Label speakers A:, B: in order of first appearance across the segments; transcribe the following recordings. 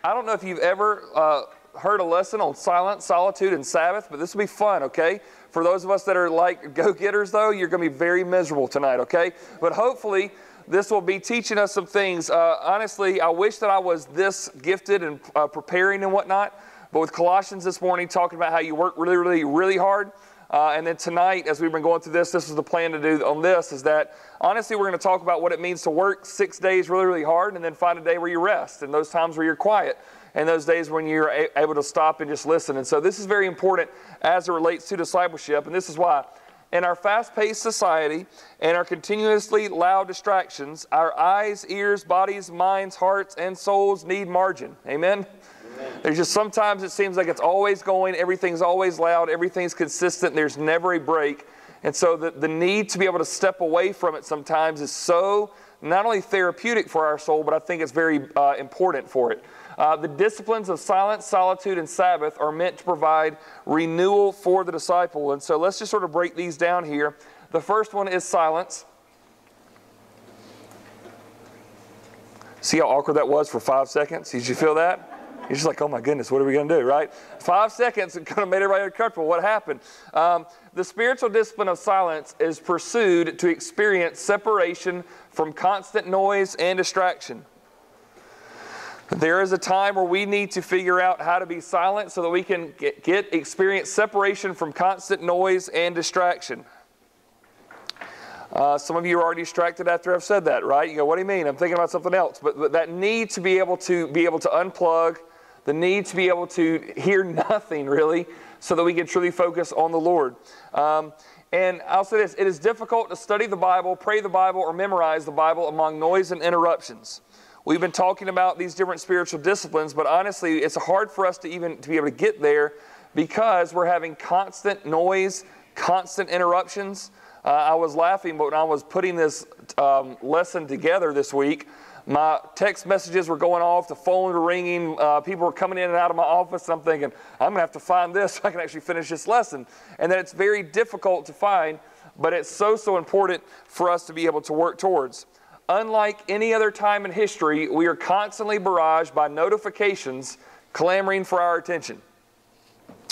A: I don't know if you've ever heard a lesson on silence, solitude, and Sabbath, but this will be fun, okay? For those of us that are like go-getters, though, you're going to be very miserable tonight, okay? But hopefully, this will be teaching us some things. Honestly, I wish that I was this gifted and preparing and whatnot, but with Colossians this morning, talking about how you work really, really, really hard, and then tonight, as we've been going through this was the plan to do on this, is that honestly, we're going to talk about what it means to work 6 days really, really hard and then find a day where you rest, and those times where you're quiet, and those days when you're able to stop and just listen. And so this is very important as it relates to discipleship, and this is why. In our fast-paced society and our continuously loud distractions, our eyes, ears, bodies, minds, hearts, and souls need margin. Amen? There's just sometimes it seems like it's always going, everything's always loud, everything's consistent, there's never a break. And so the need to be able to step away from it sometimes is so not only therapeutic for our soul, but I think it's very important for it. The disciplines of silence, solitude, and Sabbath are meant to provide renewal for the disciple. And so let's just sort of break these down here. The first one is silence. See how awkward that was for 5 seconds? Did you feel that? You're just like, oh my goodness, what are we going to do, right? 5 seconds, it kind of made everybody uncomfortable. What happened? The spiritual discipline of silence is pursued to experience separation from constant noise and distraction. There is a time where we need to figure out how to be silent so that we can experience separation from constant noise and distraction. Some of you are already distracted after I've said that, right? You go, what do you mean? I'm thinking about something else. But that need to be able to unplug, the need to be able to hear nothing really, so that we can truly focus on the Lord. And I'll say this, it is difficult to study the Bible, pray the Bible, or memorize the Bible among noise and interruptions. We've been talking about these different spiritual disciplines, but honestly, it's hard for us to be able to get there because we're having constant noise, constant interruptions. I was laughing, but when I was putting this lesson together this week, my text messages were going off, the phone were ringing, people were coming in and out of my office, and I'm thinking, I'm going to have to find this so I can actually finish this lesson. And that it's very difficult to find, but it's so important for us to be able to work towards. Unlike any other time in history, we are constantly barraged by notifications clamoring for our attention.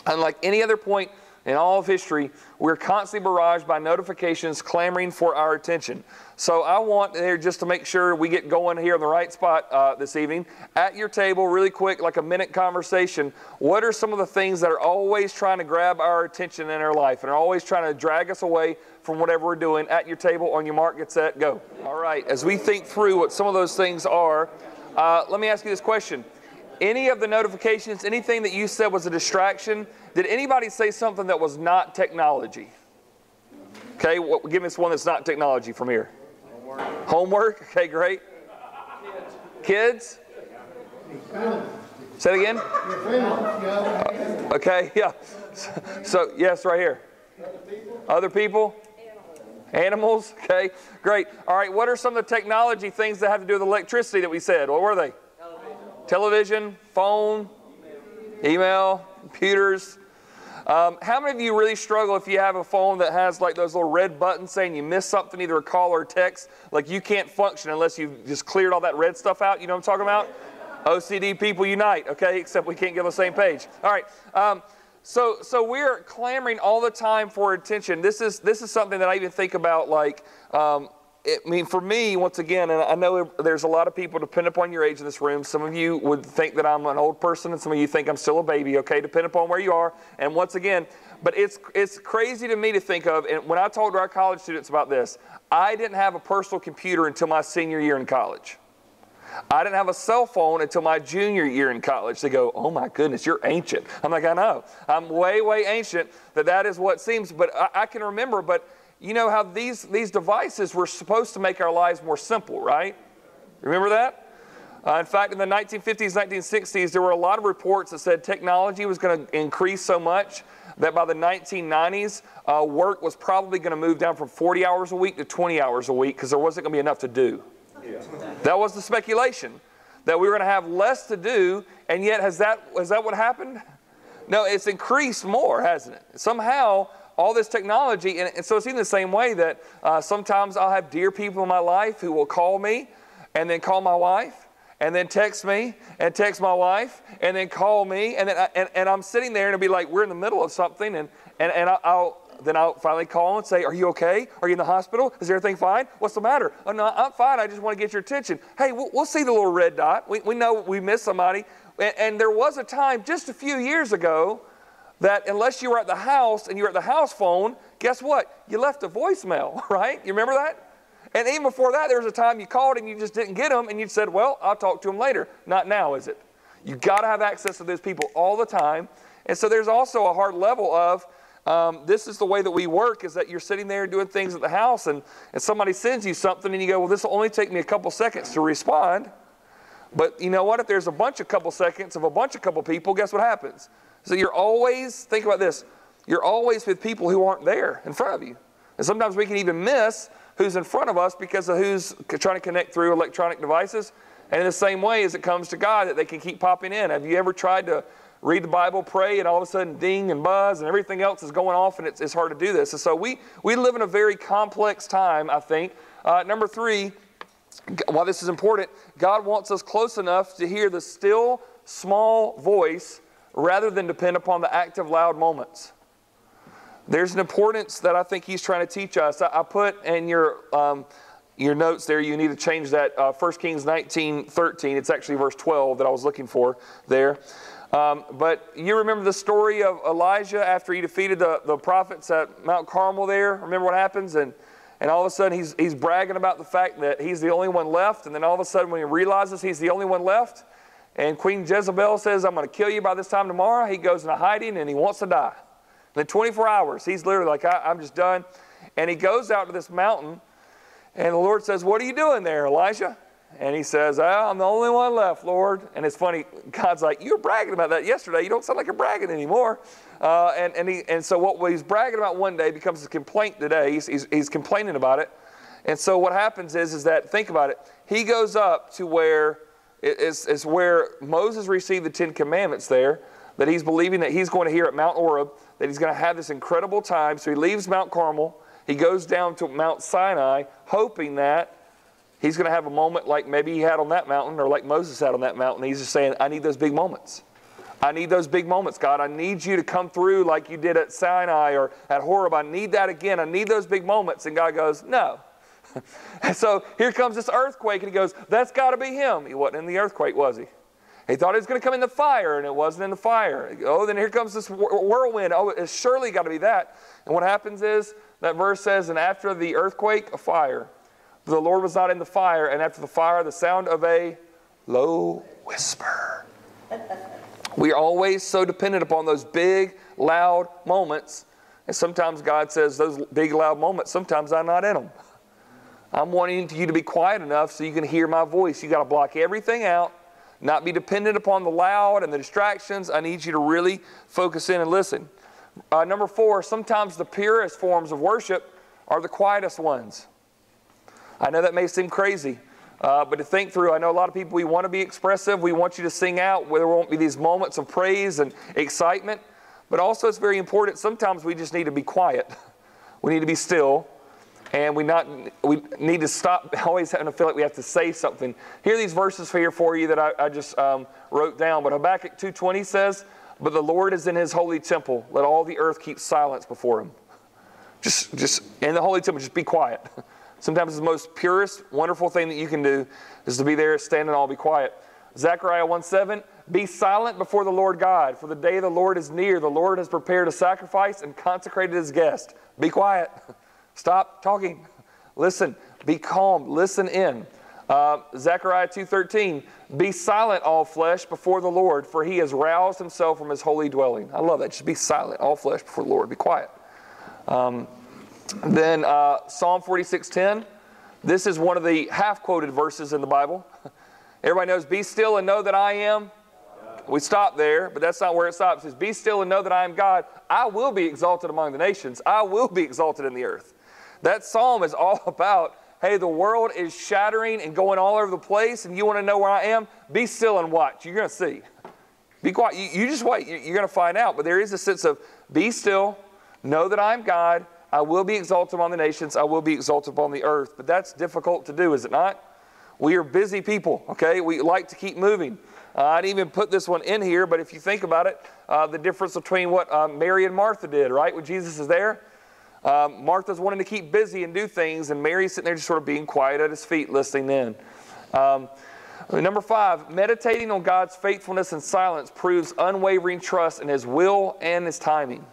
A: Unlike any other point in all of history, we're constantly barraged by notifications clamoring for our attention. So I want there just to make sure we get going here in the right spot this evening. At your table, really quick, like a minute conversation, what are some of the things that are always trying to grab our attention in our life and are always trying to drag us away from whatever we're doing? At your table, on your mark, get set, go. All right, as we think through what some of those things are, let me ask you this question. Any of the notifications, anything that you said was a distraction, did anybody say something that was not technology? Okay, give us one that's not technology from here. Homework? Okay, great. Kids? Say it again? Okay, yeah. So, yes, right here. Other people? Animals? Okay, great. All right, what are some of the technology things that have to do with electricity that we said? What were they? Television, phone, email, computers. How many of you really struggle if you have a phone that has like those little red buttons saying you missed something, either a call or a text? Like you can't function unless you've just cleared all that red stuff out. You know what I'm talking about? OCD people unite, okay? Except we can't get on the same page. All right. So we're clamoring all the time for attention. This is something that I even think about like, for me, once again, and I know there's a lot of people, depending upon your age in this room, some of you would think that I'm an old person and some of you think I'm still a baby, okay, depending upon where you are. And once again, but it's crazy to me to think of, and when I talk to our college students about this, I didn't have a personal computer until my senior year in college. I didn't have a cell phone until my junior year in college. They go, oh my goodness, you're ancient. I'm like, I know. I'm way, way ancient. That is what seems, but I can remember, but you know how these devices were supposed to make our lives more simple, right? Remember that? In fact, in the 1950s, 1960s, there were a lot of reports that said technology was going to increase so much that by the 1990s, work was probably going to move down from 40 hours a week to 20 hours a week because there wasn't going to be enough to do. Yeah. That was the speculation, that we were going to have less to do, and yet is that what happened? No, it's increased more, hasn't it? Somehow, all this technology, and so it's in the same way that sometimes I'll have dear people in my life who will call me and then call my wife, and then text me and text my wife and then call me. And then I'm sitting there and it'll be like we're in the middle of something. And I'll finally call and say, are you okay? Are you in the hospital? Is everything fine? What's the matter? Oh, no, I'm fine. I just want to get your attention. Hey, we'll see the little red dot. We know we missed somebody. And there was a time just a few years ago that unless you were at the house and you were at the house phone, guess what? You left a voicemail, right? You remember that? And even before that, there was a time you called and you just didn't get them and you said, well, I'll talk to them later. Not now, is it? You've got to have access to those people all the time. And so there's also a hard level of this is the way that we work, is that you're sitting there doing things at the house and somebody sends you something and you go, well, this will only take me a couple seconds to respond. But you know what? If there's a couple seconds of a couple people, guess what happens? So you're always, think about this, you're always with people who aren't there in front of you. And sometimes we can even miss who's in front of us because of who's trying to connect through electronic devices. And in the same way as it comes to God, that they can keep popping in. Have you ever tried to read the Bible, pray, and all of a sudden ding and buzz and everything else is going off, and it's hard to do this. And so we live in a very complex time, I think. Number 3, while this is important, God wants us close enough to hear the still, small voice rather than depend upon the active, loud moments. There's an importance that I think He's trying to teach us. I put in your notes there, you need to change that, 1 Kings 19:13. It's actually verse 12 that I was looking for there. But you remember the story of Elijah after he defeated the prophets at Mount Carmel there? Remember what happens? And all of a sudden he's bragging about the fact that he's the only one left. And then all of a sudden when he realizes he's the only one left, and Queen Jezebel says, I'm going to kill you by this time tomorrow, he goes into hiding and he wants to die. And in 24 hours, he's literally like, I'm just done. And he goes out to this mountain, and the Lord says, what are you doing there, Elijah? And he says, I'm the only one left, Lord. And it's funny, God's like, you were bragging about that yesterday. You don't sound like you're bragging anymore. And so what he's bragging about one day becomes a complaint today. He's complaining about it. And so what happens is that, think about it, he goes up to where it's where Moses received the 10 Commandments there, that he's believing that he's going to hear at Mount Oreb, that he's going to have this incredible time. So he leaves Mount Carmel. He goes down to Mount Sinai, hoping that he's going to have a moment like maybe he had on that mountain, or like Moses had on that mountain. He's just saying, I need those big moments. I need those big moments, God. I need you to come through like you did at Sinai or at Horeb. I need that again. I need those big moments. And God goes, no. And so here comes this earthquake, and he goes, that's got to be him. He wasn't in the earthquake, was he? He thought he was going to come in the fire, and it wasn't in the fire. Oh, then here comes this whirlwind. Oh, it's surely got to be that. And what happens is, that verse says, and after the earthquake, a fire. But the Lord was not in the fire, and after the fire, the sound of a low whisper. We are always so dependent upon those big, loud moments. And sometimes God says, those big, loud moments, sometimes I'm not in them. I'm wanting you to be quiet enough so you can hear my voice. You've got to block everything out, not be dependent upon the loud and the distractions. I need you to really focus in and listen. Number 4, sometimes the purest forms of worship are the quietest ones. I know that may seem crazy, but to think through, I know a lot of people, we want to be expressive. We want you to sing out where there won't be these moments of praise and excitement. But also it's very important, sometimes we just need to be quiet. We need to be still. And we need to stop always having to feel like we have to say something. Here are these verses here for you that I just wrote down. But Habakkuk 2:20 says, but the Lord is in His holy temple. Let all the earth keep silence before Him. Just in the holy temple, just be quiet. Sometimes the most purest, wonderful thing that you can do is to be there, stand and all be quiet. Zechariah 1:7, be silent before the Lord God, for the day of the Lord is near. The Lord has prepared a sacrifice and consecrated His guest. Be quiet. Stop talking. Listen. Be calm. Listen in. Zechariah 2:13, be silent, all flesh, before the Lord, for He has roused Himself from His holy dwelling. I love that. Just be silent, all flesh, before the Lord. Be quiet. Then Psalm 46:10. This is one of the half-quoted verses in the Bible. Everybody knows, be still and know that I am. We stop there, but that's not where it stops. It says, be still and know that I am God. I will be exalted among the nations. I will be exalted in the earth. That psalm is all about, hey, the world is shattering and going all over the place, and you want to know where I am? Be still and watch. You're going to see. Be quiet. You just wait. You're going to find out. But there is a sense of, be still, know that I am God. I will be exalted among the nations. I will be exalted upon the earth. But that's difficult to do, is it not? We are busy people, okay? We like to keep moving. I didn't even put this one in here, but if you think about it, the difference between what Mary and Martha did, right, when Jesus is there. Martha's wanting to keep busy and do things, and Mary's sitting there just sort of being quiet at his feet, listening in. Number 5, meditating on God's faithfulness in silence proves unwavering trust in His will and His timing.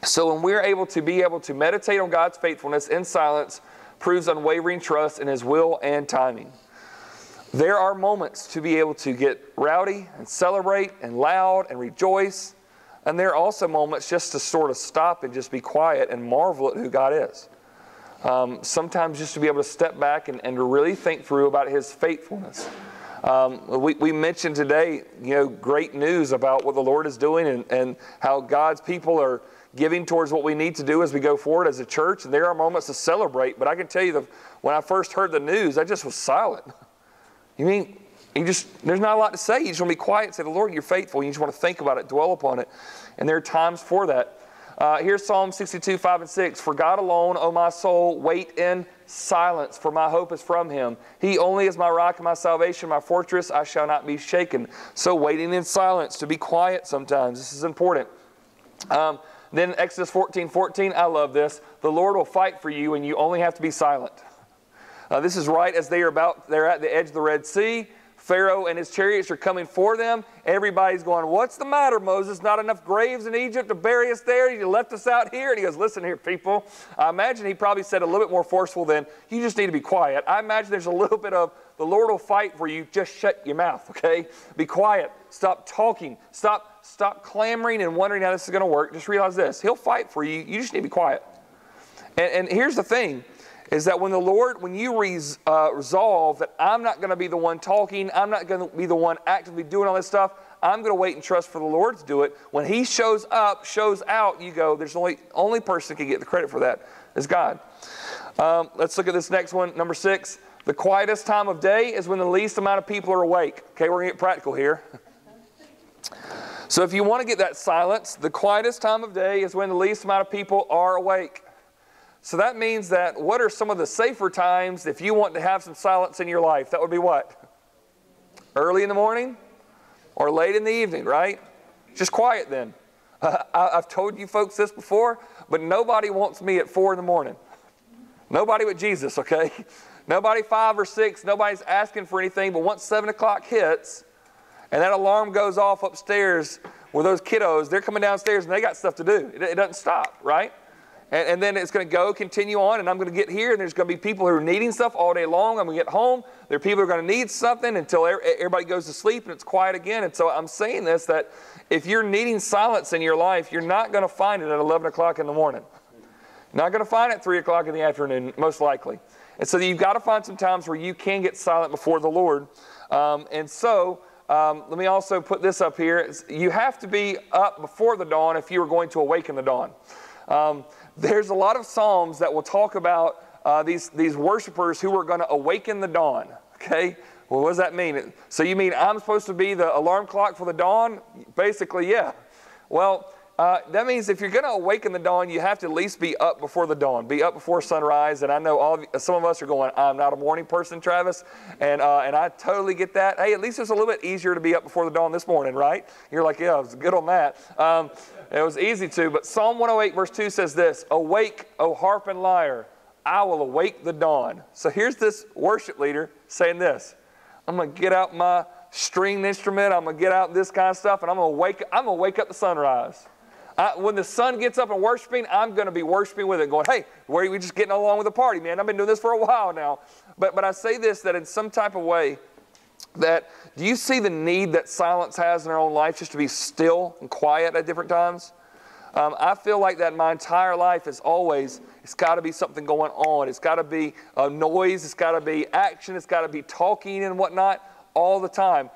A: So when we're able to meditate on God's faithfulness in silence, proves unwavering trust in His will and timing. There are moments to be able to get rowdy and celebrate and loud and rejoice. And there are also moments just to sort of stop and just be quiet and marvel at who God is. Sometimes just to be able to step back and to really think through about His faithfulness. We mentioned today, great news about what the Lord is doing and how God's people are giving towards what we need to do as we go forward as a church. And there are moments to celebrate. But I can tell you when I first heard the news, I just was silent. You mean, there's not a lot to say. You just want to be quiet and say, the Lord, you're faithful. You just want to think about it, dwell upon it. And there are times for that. Here's Psalm 62, 5 and 6. For God alone, O my soul, wait in silence, for my hope is from Him. He only is my rock and my salvation, my fortress, I shall not be shaken. So waiting in silence, to be quiet sometimes. This is important. Then Exodus 14:14, I love this. The Lord will fight for you, and you only have to be silent. This is right as they're at the edge of the Red Sea. Pharaoh and his chariots are coming for them. Everybody's going, what's the matter, Moses? Not enough graves in Egypt to bury us there? You left us out here? And he goes, listen here, people. I imagine he probably said a little bit more forceful than, you just need to be quiet. I imagine there's a little bit of, the Lord will fight for you. Just shut your mouth, okay? Be quiet. Stop talking. Stop clamoring and wondering how this is going to work. Just realize this. He'll fight for you. You just need to be quiet. And here's the thing. Is that when you resolve that I'm not going to be the one talking, I'm not going to be the one actively doing all this stuff, I'm going to wait and trust for the Lord to do it. When He shows up, shows out, you go, there's only person who can get the credit for that is God. Let's look at this next one, number 6. The quietest time of day is when the least amount of people are awake. Okay, we're going to get practical here. So if you want to get that silence, the quietest time of day is when the least amount of people are awake. So that means that what are some of the safer times if you want to have some silence in your life? That would be what? Early in the morning or late in the evening, right? Just quiet then. I've told you folks this before, but nobody wants me at 4 in the morning. Nobody but Jesus, okay? Nobody 5 or 6, nobody's asking for anything, but once 7 o'clock hits and that alarm goes off upstairs with those kiddos, they're coming downstairs and they got stuff to do. It doesn't stop, right? And then it's going to continue on, and I'm going to get here, and there's going to be people who are needing stuff all day long. I'm going to get home. There are people who are going to need something until everybody goes to sleep and it's quiet again. And so I'm saying this, that if you're needing silence in your life, you're not going to find it at 11 o'clock in the morning. You're not going to find it at 3 o'clock in the afternoon, most likely. And so you've got to find some times where you can get silent before the Lord. Let me also put this up here. You have to be up before the dawn if you are going to awaken the dawn. There's a lot of Psalms that will talk about these worshipers who are going to awaken the dawn. Okay? Well, what does that mean? So you mean I'm supposed to be the alarm clock for the dawn? Basically, yeah. Well, that means if you're going to awaken the dawn, you have to at least be up before the dawn. Be up before sunrise. And I know some of us are going, I'm not a morning person, Travis. And I totally get that. Hey, at least it's a little bit easier to be up before the dawn this morning, right? You're like, yeah, I was good on that. It was easy to. But Psalm 108 verse 2 says this, awake, O harp and lyre, I will awake the dawn. So here's this worship leader saying this. I'm going to get out my stringed instrument. I'm going to get out this kind of stuff. And I'm going to wake up the sunrise. When the sun gets up and worshiping, I'm going to be worshiping with it, going, hey, where are we just getting along with the party, man? I've been doing this for a while now. But I say this, that in some type of way, that do you see the need that silence has in our own life just to be still and quiet at different times? I feel like that my entire life is always, it's got to be something going on. It's got to be noise. It's got to be action. It's got to be talking and whatnot all the time.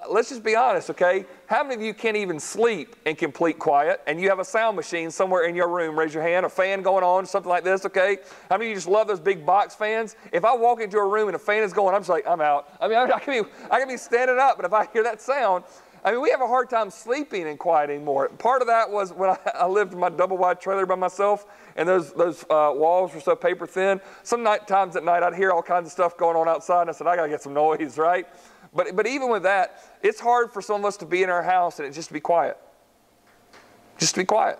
A: Let's just be honest, okay? How many of you can't even sleep in complete quiet and you have a sound machine somewhere in your room? Raise your hand. A fan going on, something like this, okay? How many of you just love those big box fans? If I walk into a room and a fan is going, I'm just like, I'm out. I mean, I can be standing up, but if I hear that sound, I mean, we have a hard time sleeping in quiet anymore. Part of that was when I lived in my double-wide trailer by myself, and those walls were so paper thin. Times at night, I'd hear all kinds of stuff going on outside, and I said, I got to get some noise, right? But even with that, it's hard for some of us to be in our house and it just to be quiet. Just to be quiet.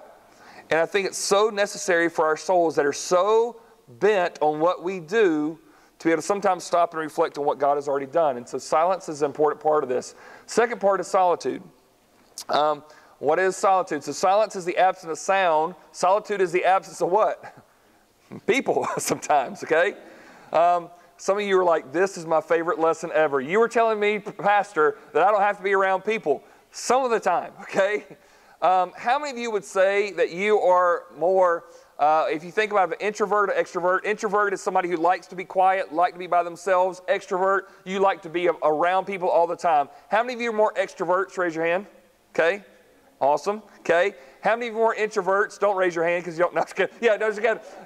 A: And I think it's so necessary for our souls that are so bent on what we do to be able to sometimes stop and reflect on what God has already done. And so silence is an important part of this. Second part is solitude. What is solitude? So silence is the absence of sound. Solitude is the absence of what? People sometimes, okay? Some of you are like, this is my favorite lesson ever. You were telling me, Pastor, that I don't have to be around people some of the time, okay? How many of you would say that you are more, if you think about an introvert or extrovert, introvert is somebody who likes to be quiet, like to be by themselves. Extrovert, you like to be around people all the time. How many of you are more extroverts? Raise your hand. Okay. Awesome. Okay. How many of you are more introverts? Don't raise your hand because you don't know. Yeah, no,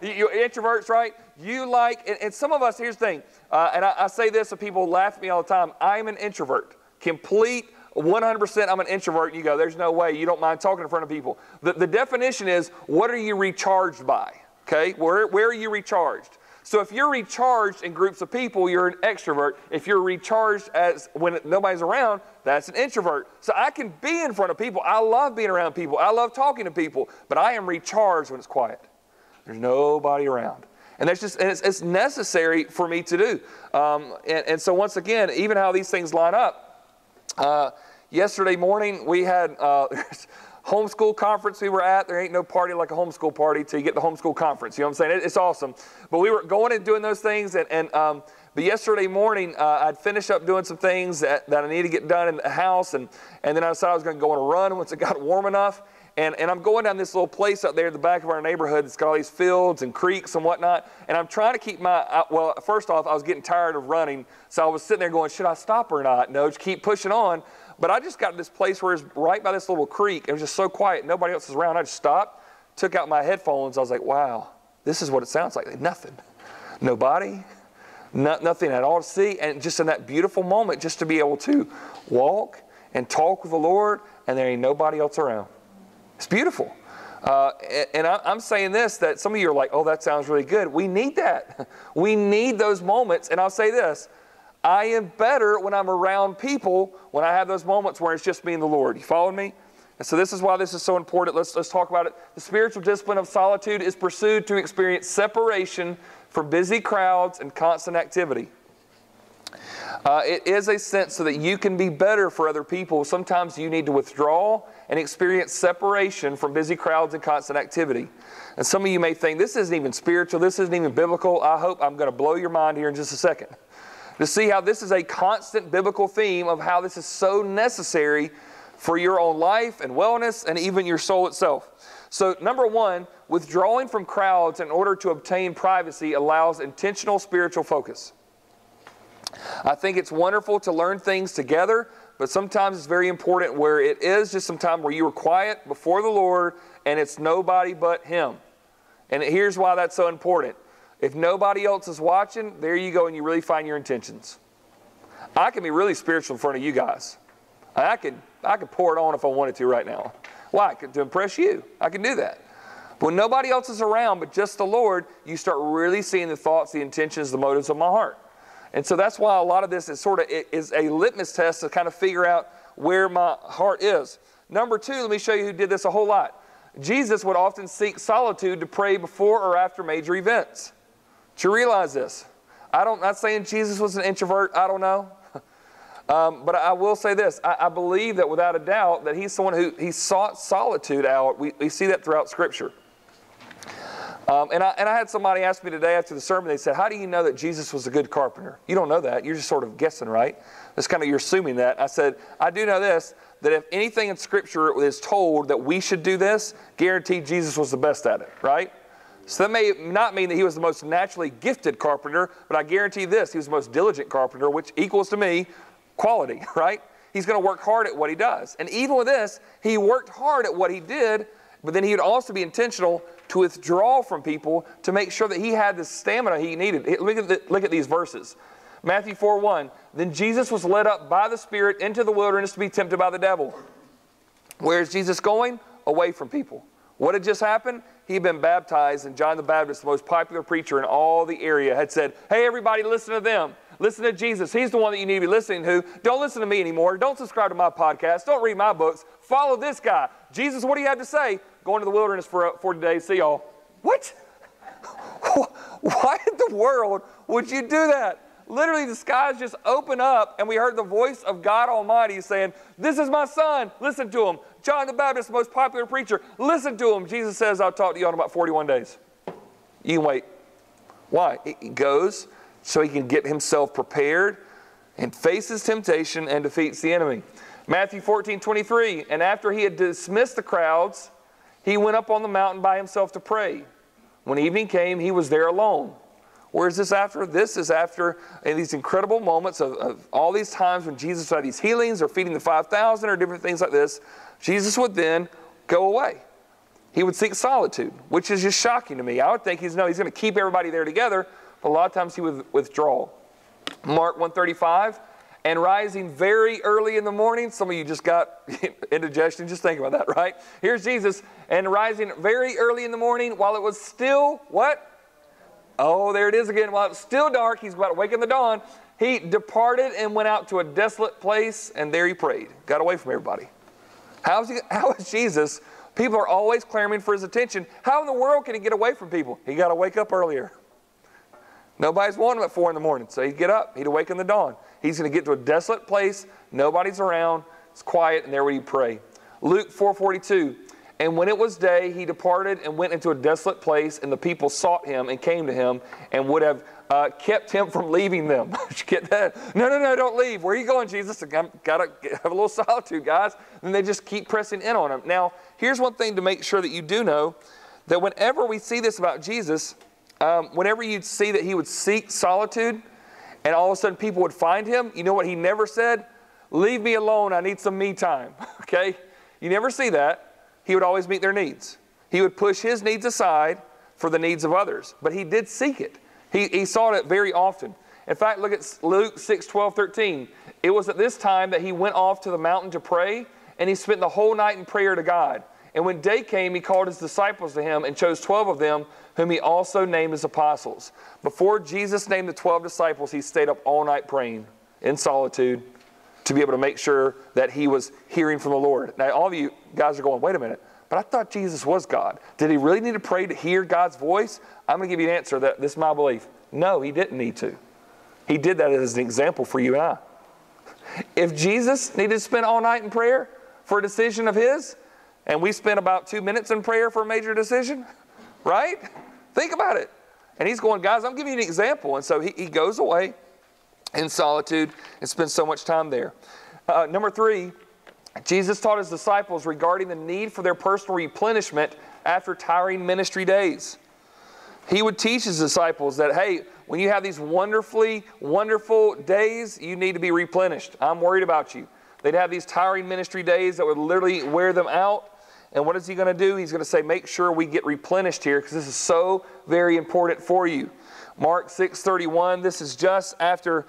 A: you're introverts, right? You like, and some of us, here's the thing, and I say this and people laugh at me all the time. I'm an introvert. Complete 100% I'm an introvert. And you go, there's no way. You don't mind talking in front of people. The definition is, what are you recharged by? Okay? Where are you recharged? So if you're recharged in groups of people, you're an extrovert. If you're recharged as when nobody's around, that's an introvert. So I can be in front of people. I love being around people. I love talking to people. But I am recharged when it's quiet. There's nobody around. And that's just, and it's necessary for me to do. And so once again, even how these things line up, yesterday morning we had homeschool conference we were at. There ain't no party like a homeschool party till you get the homeschool conference. You know what I'm saying? It's awesome. But we were going and doing those things. But yesterday morning, I'd finished up doing some things that I needed to get done in the house. And then I decided I was going to go on a run once it got warm enough. And I'm going down this little place out there at the back of our neighborhood that's got all these fields and creeks and whatnot. And I'm trying to keep well, first off, I was getting tired of running. So I was sitting there going, should I stop or not? No, just keep pushing on. But I just got to this place where it's right by this little creek. It was just so quiet. Nobody else was around. I just stopped, took out my headphones. I was like, wow, this is what it sounds like. Nothing. Nobody. Nothing at all to see. And just in that beautiful moment, just to be able to walk and talk with the Lord, and there ain't nobody else around. It's beautiful. And I'm saying this, that some of you are like, oh, that sounds really good. We need that. We need those moments. And I'll say this, I am better when I'm around people, when I have those moments where it's just me and the Lord. You following me? And so this is why this is so important. Let's talk about it. The spiritual discipline of solitude is pursued to experience separation from busy crowds and constant activity. It is a sense so that you can be better for other people. Sometimes you need to withdraw and experience separation from busy crowds and constant activity. And some of you may think, this isn't even spiritual, this isn't even biblical. I hope I'm going to blow your mind here in just a second. To see how this is a constant biblical theme of how this is so necessary for your own life and wellness and even your soul itself. So number one, withdrawing from crowds in order to obtain privacy allows intentional spiritual focus. I think it's wonderful to learn things together, but sometimes it's very important where it is just some time where you are quiet before the Lord and it's nobody but Him. And here's why that's so important. If nobody else is watching, there you go and you really find your intentions. I can be really spiritual in front of you guys. I could pour it on if I wanted to right now. Why? To impress you. I can do that. But when nobody else is around but just the Lord, you start really seeing the thoughts, the intentions, the motives of my heart. And so that's why a lot of this is is a litmus test to kind of figure out where my heart is. Number two, let me show you who did this a whole lot. Jesus would often seek solitude to pray before or after major events. Do you realize this? I'm not saying Jesus was an introvert. I don't know. But I will say this. I believe that without a doubt that he's someone who sought solitude out. We see that throughout Scripture. And I had somebody ask me today after the sermon, they said, how do you know that Jesus was a good carpenter? You don't know that. You're just sort of guessing, right? That's kind of, you're assuming that. I said, I do know this, that if anything in Scripture is told that we should do this, guaranteed Jesus was the best at it, right? So that may not mean that he was the most naturally gifted carpenter, but I guarantee this, he was the most diligent carpenter, which equals to me quality, right? He's going to work hard at what he does. And even with this, he worked hard at what he did, but then he would also be intentional to withdraw from people to make sure that he had the stamina he needed. Look at these verses. Matthew 4:1, then Jesus was led up by the Spirit into the wilderness to be tempted by the devil. Where is Jesus going? Away from people. What had just happened? He had been baptized, and John the Baptist, the most popular preacher in all the area, had said, hey, everybody, listen to them. Listen to Jesus. He's the one that you need to be listening to. Don't listen to me anymore. Don't subscribe to my podcast. Don't read my books. Follow this guy. Jesus, what do you have to say? Going to the wilderness for 40 days. See y'all. What? Why in the world would you do that? Literally, the skies just open up, and we heard the voice of God Almighty saying, this is my son. Listen to him. John the Baptist, the most popular preacher. Listen to him. Jesus says, I'll talk to you in about 41 days. You can wait. Why? He goes so he can get himself prepared and faces temptation and defeats the enemy. Matthew 14:23, and after he had dismissed the crowds, he went up on the mountain by himself to pray. When evening came, he was there alone. Where is this after? This is after these incredible moments of all these times when Jesus had these healings or feeding the 5,000 or different things like this. Jesus would then go away. He would seek solitude, which is just shocking to me. I would think he's going to keep everybody there together, but a lot of times he would withdraw. Mark 1:35, and rising very early in the morning, some of you just got indigestion, just think about that, right? Here's Jesus, and rising very early in the morning while it was still, what? Oh, there it is again. While it was still dark, he's about to wake in the dawn, he departed and went out to a desolate place, and there he prayed. Got away from everybody. How is Jesus? People are always clamoring for his attention. How in the world can he get away from people? He got to wake up earlier. Nobody's wanting him at 4 in the morning, so he'd get up. He'd awake in the dawn. He's going to get to a desolate place. Nobody's around. It's quiet, and there would he pray. Luke 4:42. And when it was day, he departed and went into a desolate place, and the people sought him and came to him and would have kept him from leaving them. Did you get that? No, don't leave. Where are you going, Jesus? I've got to have a little solitude, guys. And they just keep pressing in on him. Now, here's one thing to make sure that you do know, that whenever we see this about Jesus, whenever you see that he would seek solitude, and all of a sudden people would find him, you know what he never said? Leave me alone, I need some me time, okay? You never see that. He would always meet their needs. He would push his needs aside for the needs of others. But he did seek it. He sought it very often. In fact, look at Luke 6:12-13. It was at this time that he went off to the mountain to pray, and he spent the whole night in prayer to God. And when day came, he called his disciples to him and chose 12 of them, whom he also named as apostles. Before Jesus named the 12 disciples, he stayed up all night praying in solitude to be able to make sure that he was hearing from the Lord. Now, all of you guys are going, wait a minute, but I thought Jesus was God. Did he really need to pray to hear God's voice? I'm going to give you an answer that this is my belief. No, he didn't need to. He did that as an example for you and I. If Jesus needed to spend all night in prayer for a decision of his, and we spent about 2 minutes in prayer for a major decision, right? Think about it. And he's going, guys, I'm giving you an example. And so he goes away in solitude and spends so much time there. Number 3, Jesus taught his disciples regarding the need for their personal replenishment after tiring ministry days. He would teach his disciples that, hey, when you have these wonderful days, you need to be replenished. I'm worried about you. They'd have these tiring ministry days that would literally wear them out. And what is he going to do? He's going to say, make sure we get replenished here because this is so very important for you. Mark 6:31, this is just after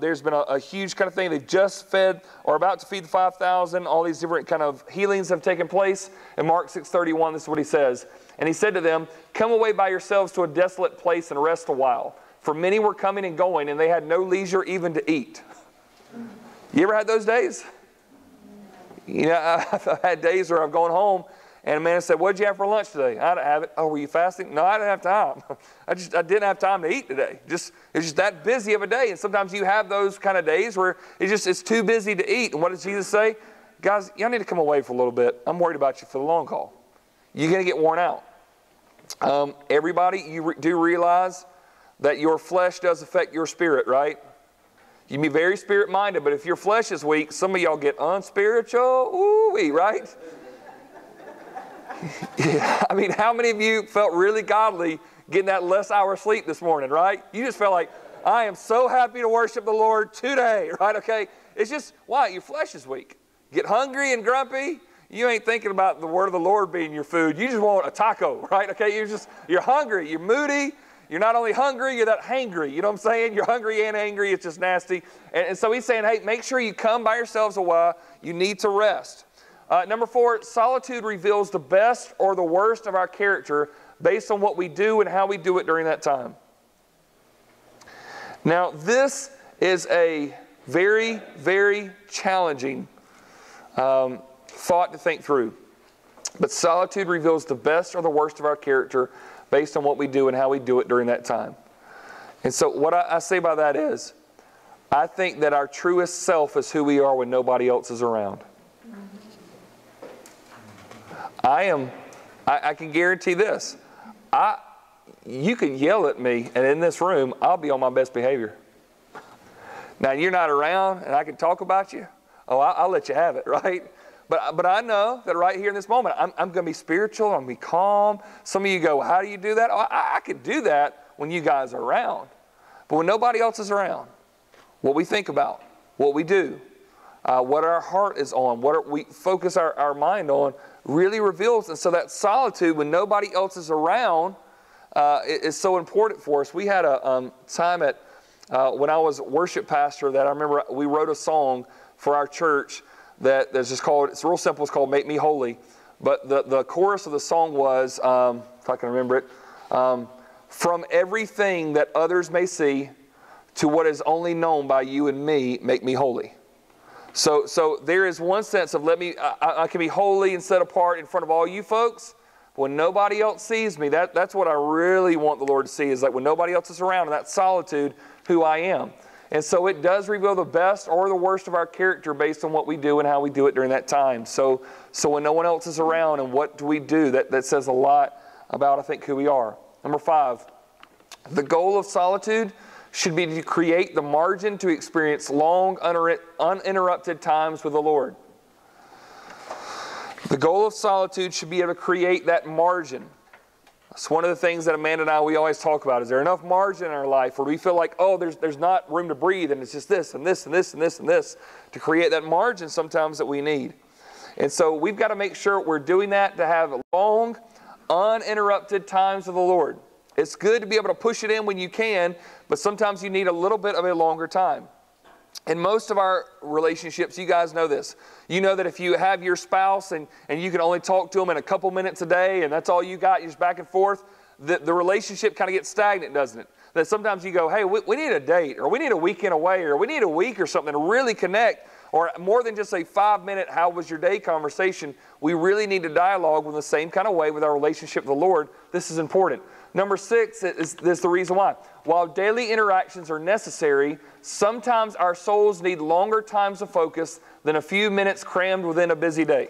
A: there's been a huge kind of thing. They've just fed or about to feed the 5,000. All these different kind of healings have taken place. In Mark 6:31, this is what he says. And he said to them, come away by yourselves to a desolate place and rest a while. For many were coming and going, and they had no leisure even to eat. You ever had those days? You know, I've had days where I've gone home and a man said, what did you have for lunch today? I didn't have it. Oh, were you fasting? No, I didn't have time. I didn't have time to eat today. It's just that busy of a day. And sometimes you have those kind of days where it's too busy to eat. And what does Jesus say? Guys, y'all need to come away for a little bit. I'm worried about you for the long haul. You're going to get worn out. Everybody, you do realize that your flesh does affect your spirit, right? You can be very spirit-minded, but if your flesh is weak, some of y'all get unspiritual, ooh-wee, right? Yeah, I mean, how many of you felt really godly getting that less hour sleep this morning, right? You just felt like, I am so happy to worship the Lord today, right? Okay, it's just, why? Your flesh is weak. Get hungry and grumpy, you ain't thinking about the word of the Lord being your food. You just want a taco, right? Okay, you're hungry, you're moody, You're not only hungry, you're that hangry. You know what I'm saying? You're hungry and angry. It's just nasty. And so he's saying, hey, make sure you come by yourselves a while. You need to rest. Number 4, solitude reveals the best or the worst of our character based on what we do and how we do it during that time. Now, this is a very, very challenging thought to think through. But solitude reveals the best or the worst of our character based on what we do and how we do it during that time. And so what I say by that is, I think that our truest self is who we are when nobody else is around. I can guarantee this. You can yell at me, and in this room, I'll be on my best behavior. Now, you're not around, and I can talk about you. Oh, I'll let you have it, right? But I know that right here in this moment, I'm going to be spiritual. I'm going to be calm. Some of you go, how do you do that? Oh, I can do that when you guys are around. But when nobody else is around, what we think about, what we do, what our heart is on, what we focus our mind on, really reveals. And so that solitude, when nobody else is around, is so important for us. We had a time at when I was worship pastor that I remember we wrote a song for our church that's just called, it's real simple, it's called Make Me Holy. But the chorus of the song was, if I can remember it, from everything that others may see to what is only known by you and me, make me holy. So there is one sense of I can be holy and set apart in front of all you folks. When nobody else sees me, that's what I really want the Lord to see, is like when nobody else is around, in that solitude, who I am. And so it does reveal the best or the worst of our character based on what we do and how we do it during that time. So when no one else is around and what do we do, that says a lot about, I think, who we are. Number 5, the goal of solitude should be to create the margin to experience long, uninterrupted times with the Lord. The goal of solitude should be able to create that margin. It's one of the things that Amanda and I, we always talk about. Is there enough margin in our life where we feel like, oh, there's not room to breathe, and it's just this and this and this and this and this, to create that margin sometimes that we need. And so we've got to make sure we're doing that to have long, uninterrupted times with the Lord. It's good to be able to push it in when you can, but sometimes you need a little bit of a longer time. In most of our relationships, you guys know this. You know that if you have your spouse and you can only talk to them in a couple minutes a day and that's all you got, you're just back and forth, the relationship kind of gets stagnant, doesn't it? That sometimes you go, hey, we need a date, or we need a weekend away, or we need a week or something to really connect, or more than just a 5-minute how was your day conversation. We really need to dialogue in the same kind of way with our relationship with the Lord. This is important. Number 6 is the reason why. While daily interactions are necessary, sometimes our souls need longer times of focus than a few minutes crammed within a busy day.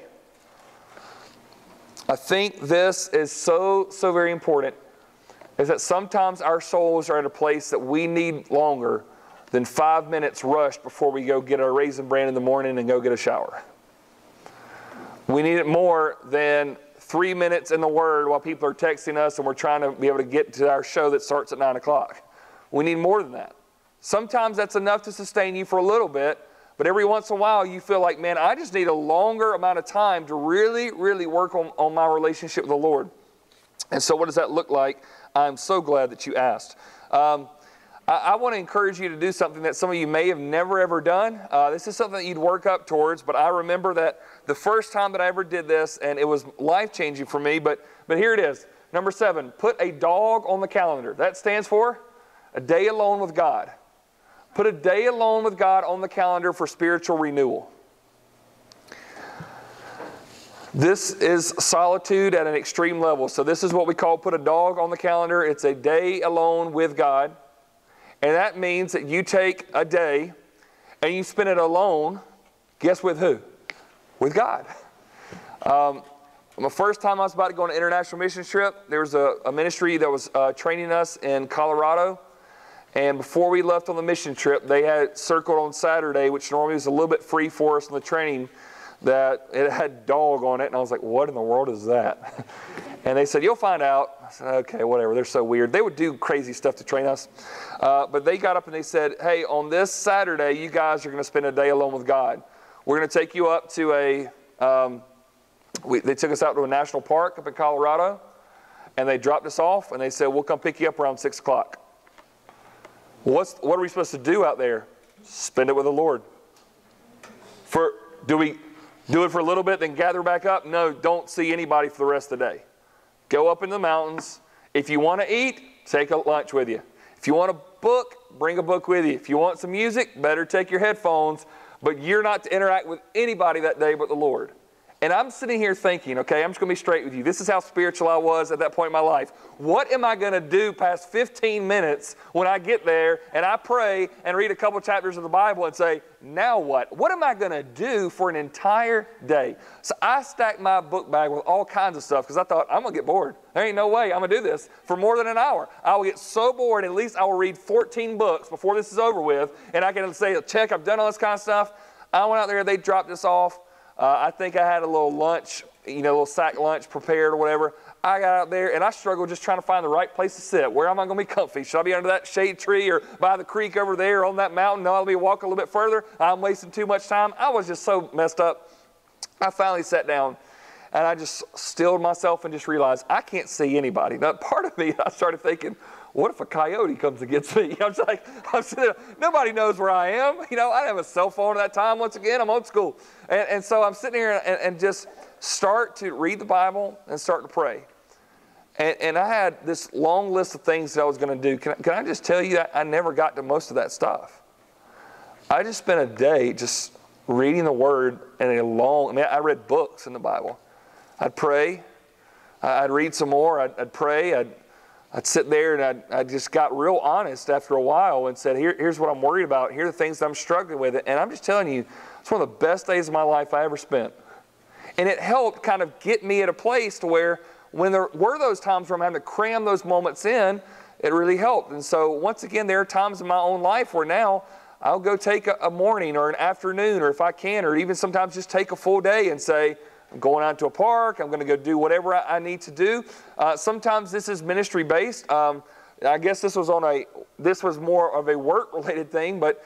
A: I think this is so very important, is that sometimes our souls are at a place that we need longer than 5 minutes rushed before we go get our Raisin Bran in the morning and go get a shower. We need it more than 3 minutes in the Word while people are texting us and we're trying to be able to get to our show that starts at 9 o'clock. We need more than that. Sometimes that's enough to sustain you for a little bit, but every once in a while you feel like, man, I just need a longer amount of time to really, really work on my relationship with the Lord. And so what does that look like? I'm so glad that you asked. I want to encourage you to do something that some of you may have never ever done. This is something that you'd work up towards, but I remember that the first time that I ever did this, and it was life-changing for me, but here it is. Number 7, put a dog on the calendar. That stands for a day alone with God. Put a day alone with God on the calendar for spiritual renewal. This is solitude at an extreme level. So this is what we call put a dog on the calendar. It's a day alone with God. And that means that you take a day and you spend it alone, guess with who? With God. The first time I was about to go on an international mission trip, there was a ministry that was training us in Colorado. And before we left on the mission trip, they had circled on Saturday, which normally was a little bit free for us in the training, that it had dog on it. And I was like, what in the world is that? And they said, you'll find out. I said, okay, whatever. They're so weird. They would do crazy stuff to train us. But they got up and they said, hey, on this Saturday, you guys are going to spend a day alone with God. We're going to take you up to they took us out to a national park up in Colorado. and they dropped us off, and they said, we'll come pick you up around 6 o'clock. What are we supposed to do out there? Spend it with the Lord. Do we do it for a little bit, then gather back up? No, don't see anybody for the rest of the day. Go up in the mountains. If you want to eat, take a lunch with you. If you want a book, bring a book with you. If you want some music, better take your headphones. But you're not to interact with anybody that day but the Lord. And I'm sitting here thinking, okay, I'm just going to be straight with you. This is how spiritual I was at that point in my life. What am I going to do past 15 minutes when I get there and I pray and read a couple chapters of the Bible and say, now what? What am I going to do for an entire day? So I stacked my book bag with all kinds of stuff because I thought, I'm going to get bored. There ain't no way I'm going to do this for more than an hour. I will get so bored, at least I will read 14 books before this is over with, and I can say, check, I've done all this kind of stuff. I went out there, they dropped us off. I think I had a little lunch, a little sack lunch prepared or whatever. I got out there and I struggled just trying to find the right place to sit. Where am I going to be comfy? Should I be under that shade tree or by the creek over there on that mountain? No, I'll be walking a little bit further. I'm wasting too much time. I was just so messed up. I finally sat down and I just stilled myself and just realized I can't see anybody. Now, part of me, I started thinking, what if a coyote comes and gets me? I'm sitting there, nobody knows where I am. I didn't have a cell phone at that time. Once again, I'm old school. And so I'm sitting here and just start to read the Bible and start to pray. And I had this long list of things that I was going to do. Can I just tell you that I never got to most of that stuff? I just spent a day just reading the Word and I read books in the Bible. I'd pray. I'd read some more. I'd pray. I'd sit there and I just got real honest after a while and said, here's what I'm worried about. Here are the things that I'm struggling with. And I'm just telling you, it's one of the best days of my life I ever spent. And it helped kind of get me at a place to where when there were those times where I'm having to cram those moments in, it really helped. And so once again, there are times in my own life where now I'll go take a morning or an afternoon, or if I can, or even sometimes just take a full day and say, I'm going out to a park. I'm going to go do whatever I need to do. Sometimes this is ministry based. I guess this was more of a work related thing. But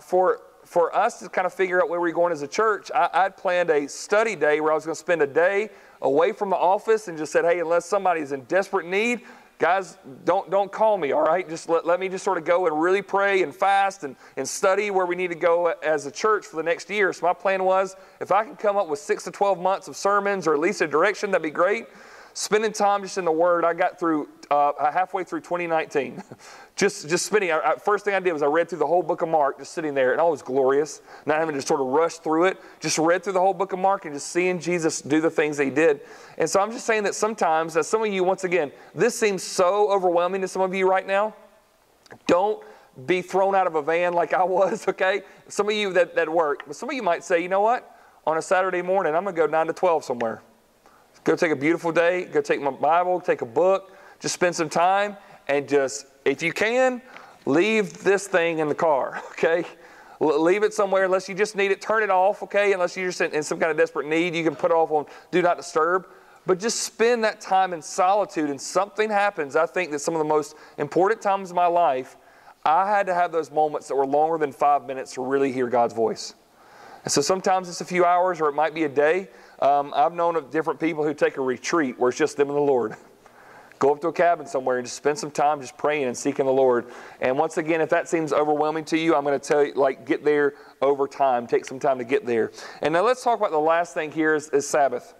A: for us to kind of figure out where we're going as a church, I'd planned a study day where I was going to spend a day away from the office and just said, hey, unless somebody's in desperate need, guys, don't call me, all right? Just let me just sort of go and really pray and fast and study where we need to go as a church for the next year. So my plan was, if I can come up with 6 to 12 months of sermons or at least a direction, that'd be great. Spending time just in the Word, I got through halfway through 2019. just spending. First thing I did was I read through the whole book of Mark, just sitting there, and it was glorious. Not having to sort of rush through it. Just read through the whole book of Mark and just seeing Jesus do the things that He did. And so I'm just saying that sometimes, as some of you, once again, this seems so overwhelming to some of you right now. Don't be thrown out of a van like I was, okay? Some of you that work. But some of you might say, you know what? On a Saturday morning, I'm going to go 9 to 12 somewhere. Go take a beautiful day, go take my Bible, take a book, just spend some time, and just, if you can, leave this thing in the car, okay? Leave it somewhere unless you just need it. Turn it off, okay? Unless you're just in some kind of desperate need, you can put it off on Do Not Disturb. But just spend that time in solitude, and something happens. I think that some of the most important times of my life, I had to have those moments that were longer than 5 minutes to really hear God's voice. And so sometimes it's a few hours, or it might be a day. I've known of different people who take a retreat where it's just them and the Lord. Go up to a cabin somewhere and just spend some time just praying and seeking the Lord. And once again, if that seems overwhelming to you, I'm going to tell you, get there over time. Take some time to get there. And now let's talk about the last thing here is Sabbath.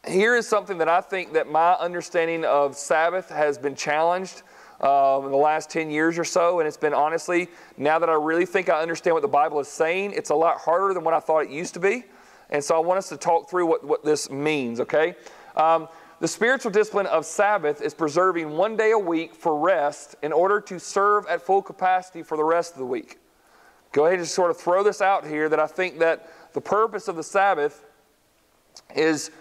A: Here is something that I think that my understanding of Sabbath has been challenged in the last 10 years or so. And it's been, honestly, now that I really think I understand what the Bible is saying, it's a lot harder than what I thought it used to be. And so I want us to talk through what this means, okay? The spiritual discipline of Sabbath is preserving 1 day a week for rest in order to serve at full capacity for the rest of the week. Go ahead and just sort of throw this out here that I think that the purpose of the Sabbath is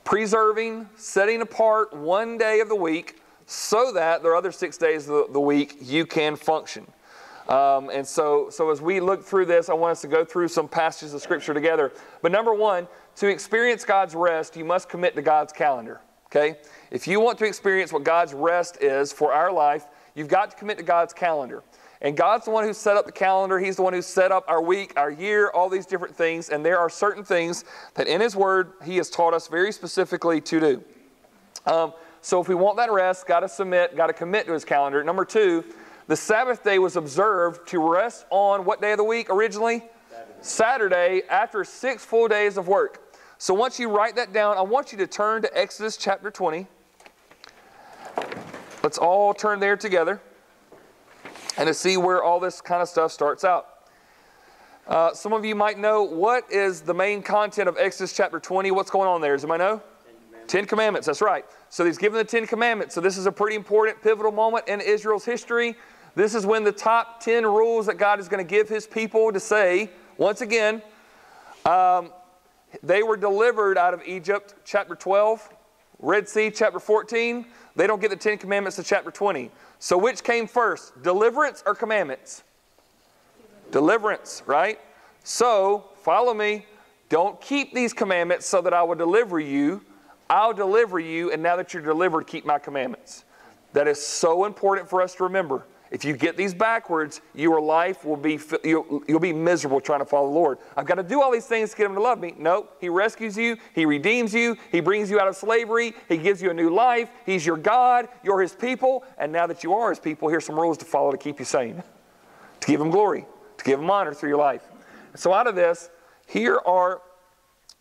A: preserving, setting apart 1 day of the week so that the other 6 days of the week you can function. And so as we look through this, I want us to go through some passages of Scripture together. But number one, to experience God's rest, you must commit to God's calendar. Okay? If you want to experience what God's rest is for our life, you've got to commit to God's calendar. And God's the one who set up the calendar. He's the one who set up our week, our year, all these different things. And there are certain things that in His Word He has taught us very specifically to do. So if we want that rest, got to commit to his calendar. Number 2, the Sabbath day was observed to rest on what day of the week originally? Saturday, after 6 full days of work. So once you write that down, I want you to turn to Exodus chapter 20. Let's all turn there together and to see where all this kind of stuff starts out. Some of you might know, what is the main content of Exodus chapter 20? What's going on there? Does anybody know? 10 Commandments, that's right. So he's given the 10 Commandments. So this is a pretty important, pivotal moment in Israel's history. This is when the top 10 rules that God is going to give his people to say, once again, they were delivered out of Egypt, chapter 12, Red Sea, chapter 14. They don't get the 10 Commandments to chapter 20. So which came first, deliverance or commandments? Deliverance, right? So, follow me. Don't keep these commandments so that I will deliver you. I'll deliver you, and now that you're delivered, keep my commandments. That is so important for us to remember. If you get these backwards, your life will be, you'll be miserable trying to follow the Lord. I've got to do all these things to get him to love me. No, he rescues you. He redeems you. He brings you out of slavery. He gives you a new life. He's your God. You're his people. And now that you are his people, here's some rules to follow to keep you sane. To give him glory. To give him honor through your life. So out of this, here are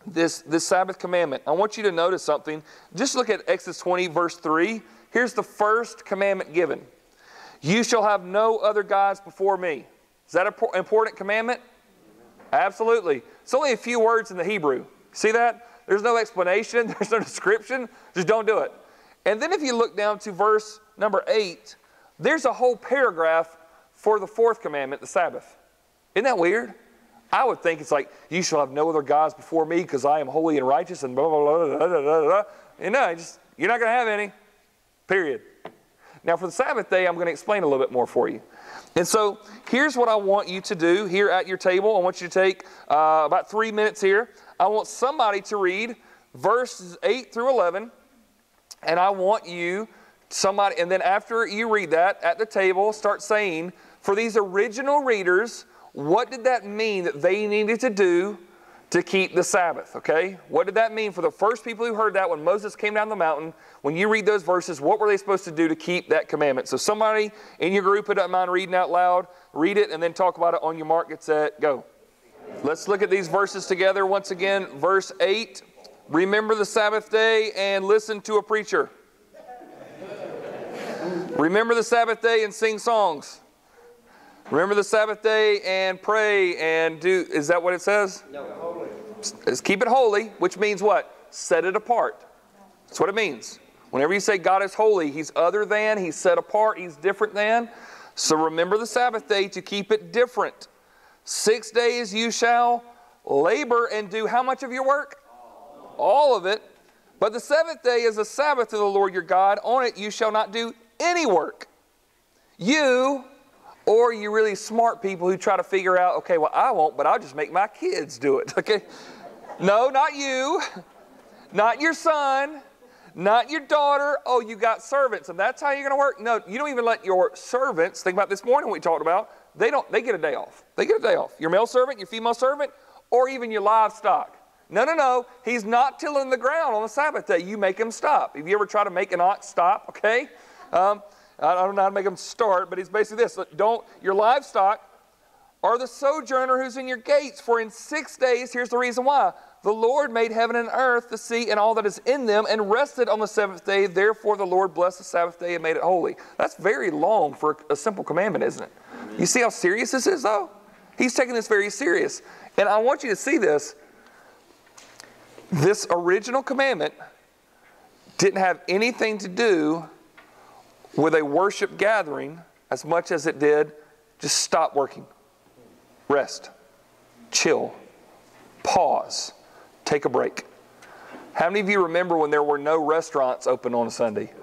A: this Sabbath commandment. I want you to notice something. Just look at Exodus 20, verse 3. Here's the first commandment given. You shall have no other gods before me. Is that an important commandment? Absolutely. It's only a few words in the Hebrew. See that? There's no explanation. There's no description. Just don't do it. And then if you look down to verse number 8, there's a whole paragraph for the fourth commandment, the Sabbath. Isn't that weird? I would think it's like, you shall have no other gods before me because I am holy and righteous and blah, blah, blah, blah, blah, blah, blah. And no, you're not going to have any. Period. Now for the Sabbath day, I'm going to explain a little bit more for you. And so here's what I want you to do here at your table. I want you to take about 3 minutes here. I want somebody to read verses 8 through 11. And I want you, and then after you read that at the table, start saying, for these original readers, what did that mean that they needed to do to keep the Sabbath, okay? What did that mean for the first people who heard that when Moses came down the mountain? When you read those verses, what were they supposed to do to keep that commandment? So somebody in your group who doesn't mind reading out loud, read it and then talk about it on your mark. Get set, go. Let's look at these verses together once again. Verse 8, remember the Sabbath day and listen to a preacher. Remember the Sabbath day and sing songs. Remember the Sabbath day and pray and do, is that what it says? No. It's keep it holy, which means what? Set it apart. That's what it means. Whenever you say God is holy, he's other than, he's set apart, he's different than. So remember the Sabbath day to keep it different. 6 days you shall labor and do how much of your work? All of it. But the seventh day is a Sabbath to the Lord your God. On it you shall not do any work. You... Or you really smart people who try to figure out, okay, well, I won't, but I'll just make my kids do it, okay? No, not you. Not your son. Not your daughter. Oh, you got servants, and that's how you're going to work? No, you don't even let your servants, think about this morning we talked about, they get a day off. They get a day off. Your male servant, your female servant, or even your livestock. No. He's not tilling the ground on the Sabbath day. You make him stop. Have you ever tried to make an ox stop, okay? I don't know how to make them start, but it's basically this. Your livestock are the sojourner who's in your gates. For in 6 days, here's the reason why. The Lord made heaven and earth, the sea, and all that is in them, and rested on the seventh day. Therefore, the Lord blessed the Sabbath day and made it holy. That's very long for a simple commandment, isn't it? You see how serious this is, though? He's taking this very serious. And I want you to see this. This original commandment didn't have anything to do with a worship gathering as much as it did just stop working, rest, chill, pause, take a break. How many of you remember when there were no restaurants open on a Sunday?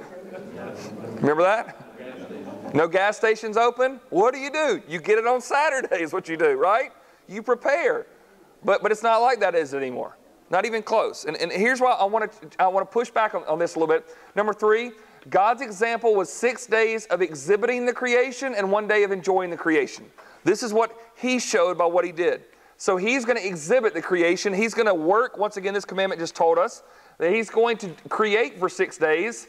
A: Remember that? No gas stations open? What do? You get it on Saturday is what you do, right? You prepare. But it's not like that, is it, anymore? Not even close. And here's why I want to push back on this a little bit. Number 3, God's example was 6 days of exhibiting the creation and 1 day of enjoying the creation. This is what he showed by what he did. So he's going to exhibit the creation. He's going to work. Once again, this commandment just told us that he's going to create for 6 days.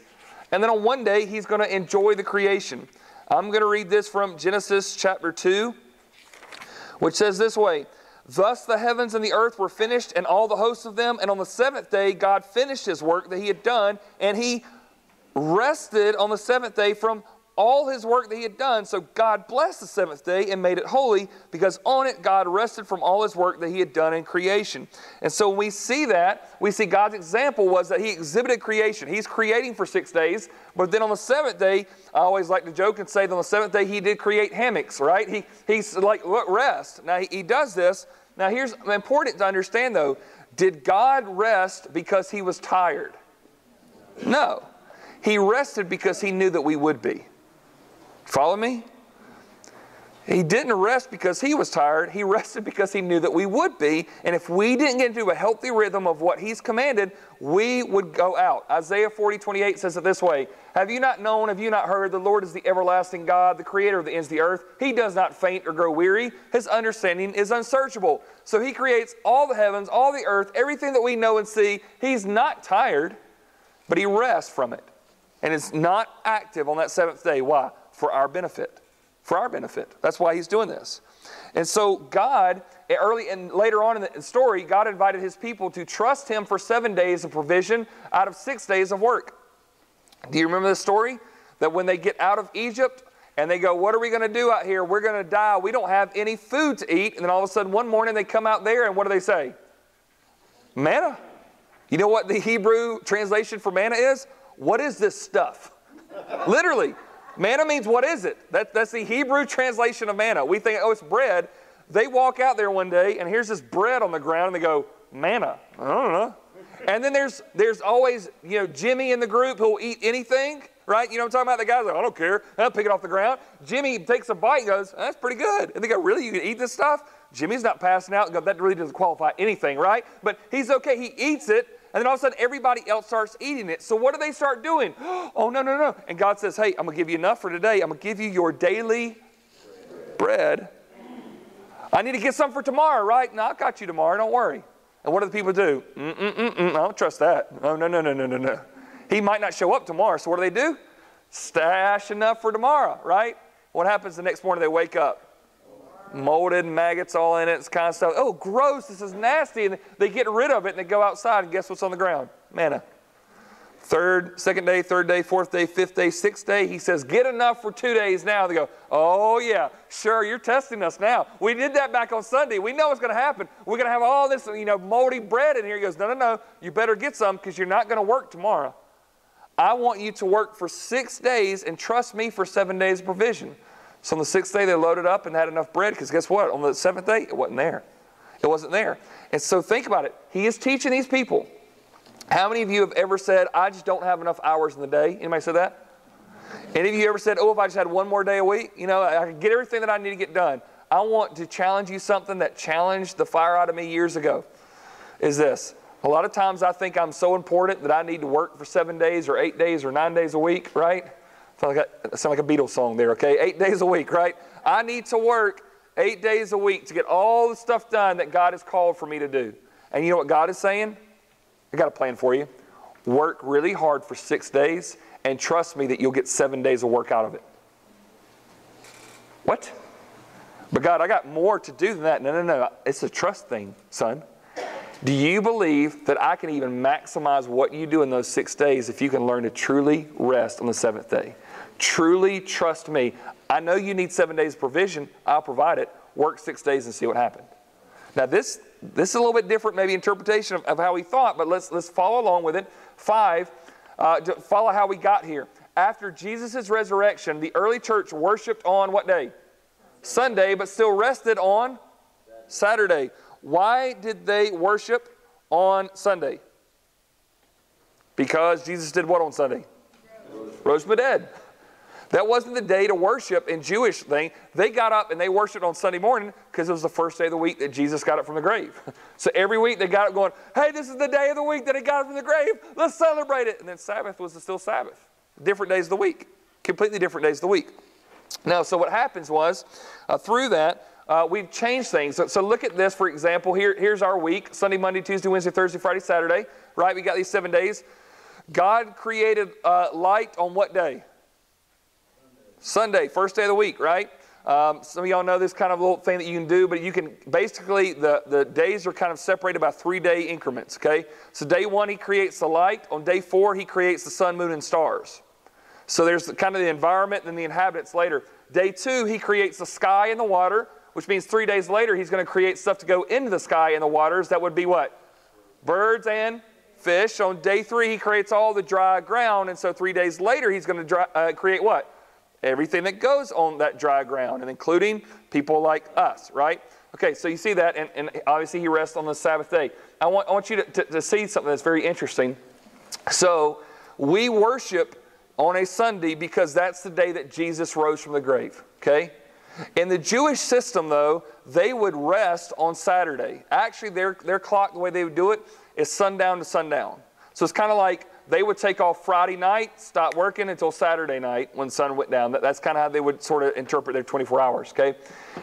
A: And then on one day, he's going to enjoy the creation. I'm going to read this from Genesis chapter 2, which says this way. Thus the heavens and the earth were finished, and all the hosts of them. And on the seventh day, God finished his work that he had done, and he rested on the seventh day from all his work that he had done. So God blessed the seventh day and made it holy, because on it God rested from all his work that he had done in creation. And so when we see that, we see God's example was that he exhibited creation. He's creating for 6 days, but then on the seventh day, I always like to joke and say that on the seventh day he did create hammocks, right? He's like, look, rest. Now he does this. Now here's important to understand though. Did God rest because he was tired? No. He rested because he knew that we would be. Follow me? He didn't rest because he was tired. He rested because he knew that we would be. And if we didn't get into a healthy rhythm of what he's commanded, we would go out. Isaiah 40:28 says it this way. Have you not known, have you not heard, the Lord is the everlasting God, the creator of the ends of the earth. He does not faint or grow weary. His understanding is unsearchable. So he creates all the heavens, all the earth, everything that we know and see. He's not tired, but he rests from it. And is not active on that seventh day. Why? For our benefit. For our benefit. That's why he's doing this. And so God, early and later on in the story, God invited his people to trust him for 7 days of provision out of 6 days of work. Do you remember the story? That when they get out of Egypt and they go, what are we going to do out here? We're going to die. We don't have any food to eat. And then all of a sudden one morning they come out there and what do they say? Manna. You know what the Hebrew translation for manna is? What is this stuff? Literally. Manna means what is it? That's the Hebrew translation of manna. We think, oh, it's bread. They walk out there one day, and here's this bread on the ground, and they go, manna. I don't know. And then there's always, Jimmy in the group who will eat anything, right? You know what I'm talking about? The guy's like, I don't care. I'll pick it off the ground. Jimmy takes a bite and goes, that's pretty good. And they go, really? You can eat this stuff? Jimmy's not passing out and go, that really doesn't qualify anything, right? But he's okay. He eats it. And then all of a sudden, everybody else starts eating it. So what do they start doing? Oh, no. And God says, hey, I'm going to give you enough for today. I'm going to give you your daily bread. I need to get some for tomorrow, right? No, I got you tomorrow. Don't worry. And what do the people do? I don't trust that. Oh, no. He might not show up tomorrow. So what do? Stash enough for tomorrow, right? What happens the next morning? They wake up. Molded, maggots all in it, it's kind of stuff. Oh, gross, this is nasty. And they get rid of it and they go outside and guess what's on the ground? Manna. Second day, third day, fourth day, fifth day, sixth day. He says, get enough for 2 days now. They go, oh yeah, sure, you're testing us now. We did that back on Sunday. We know what's going to happen. We're going to have all this, moldy bread in here. He goes, no, you better get some because you're not going to work tomorrow. I want you to work for 6 days and trust me for 7 days of provision. So on the sixth day, they loaded up and had enough bread because guess what? On the seventh day, it wasn't there. It wasn't there. And so think about it. He is teaching these people. How many of you have ever said, I just don't have enough hours in the day? Anybody said that? Any of you ever said, oh, if I just had one more day a week, I could get everything that I need to get done. I want to challenge you something that challenged the fire out of me years ago. Is this. A lot of times I think I'm so important that I need to work for 7 days or 8 days or 9 days a week, right? Sound like a Beatles song there, okay? 8 days a week, right? I need to work 8 days a week to get all the stuff done that God has called for me to do. And you know what God is saying? I got a plan for you. Work really hard for 6 days and trust me that you'll get 7 days of work out of it. What? But God, I got more to do than that. No. It's a trust thing, son. Do you believe that I can even maximize what you do in those 6 days if you can learn to truly rest on the seventh day? Truly trust me. I know you need 7 days of provision. I'll provide it. Work 6 days and see what happened. Now this is a little bit different maybe interpretation of how he thought, but let's follow along with it. 5, to follow how we got here. After Jesus' resurrection, the early church worshiped on what day? Sunday, but still rested on Saturday. Why did they worship on Sunday? Because Jesus did what on Sunday? Rose from the dead. That wasn't the day to worship in Jewish thing. They got up and they worshiped on Sunday morning because it was the first day of the week that Jesus got up from the grave. So every week they got up going, hey, this is the day of the week that he got up from the grave. Let's celebrate it. And then Sabbath was still Sabbath. Different days of the week. Completely different days of the week. Now, so what happens was, through that, we've changed things. So look at this, for example. Here's our week: Sunday, Monday, Tuesday, Wednesday, Thursday, Friday, Saturday. Right? We got these 7 days. God created light on what day? Sunday, first day of the week, right? Some of y'all know this kind of little thing that you can do, but you can basically, the days are kind of separated by 3-day increments, okay? So day 1, He creates the light. On day 4, He creates the sun, moon, and stars. So there's kind of the environment and the inhabitants later. Day 2, He creates the sky and the water, which means 3 days later, He's going to create stuff to go into the sky and the waters. That would be what? Birds and fish. On day 3, He creates all the dry ground, and so 3 days later, He's going to create what? Everything that goes on that dry ground, and including people like us, right? Okay, so you see that, and obviously He rests on the Sabbath day. I want you to see something that's very interesting. So we worship on a Sunday because that's the day that Jesus rose from the grave, okay? In the Jewish system, though, they would rest on Saturday. Actually, their clock, the way they would do it, is sundown to sundown. So it's kind of like they would take off Friday night, stop working until Saturday night when the sun went down. That's kind of how they would sort of interpret their 24 hours, okay?